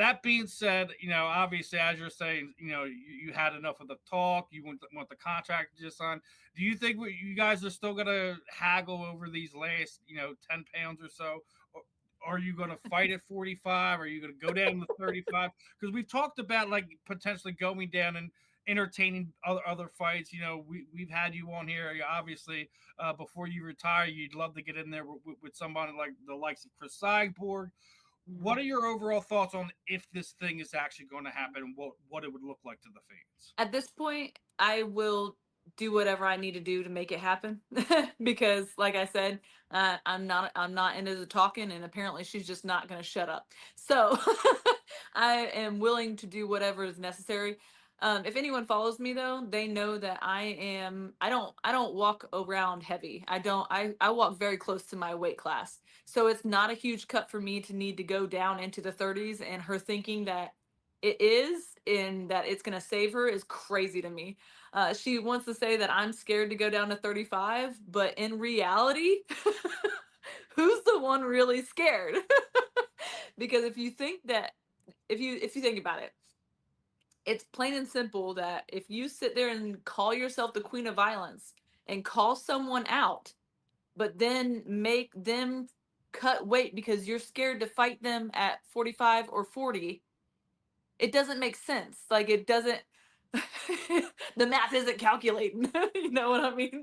that being said, obviously, as you're saying, you had enough of the talk. You want the contract just signed. Do you think you guys are still gonna haggle over these last, 10 pounds or so? Or are you gonna fight at 45? Are you gonna go down to 35? Because we've talked about like potentially going down and entertaining other fights. We've had you on here. Obviously, before you retire, you'd love to get in there with somebody like the likes of Chris Cyborg. What Mhm. are your overall thoughts on if this thing is actually going to happen and what it would look like to the fans? At this point, I will do whatever I need to do to make it happen because, like I said, I'm not into the talking, and apparently she's just not going to shut up. So I am willing to do whatever is necessary. If anyone follows me though, they know that I don't walk around heavy. I walk very close to my weight class. So it's not a huge cut for me to need to go down into the 30s, and her thinking that it is and that it's going to save her is crazy to me. She wants to say that I'm scared to go down to 35, but in reality, who's the one really scared? Because if you think about it, it's plain and simple that if you sit there and call yourself the queen of violence and call someone out, but then make them cut weight because you're scared to fight them at 45 or 40, it doesn't make sense. Like, it doesn't, the math isn't calculating. You know what I mean?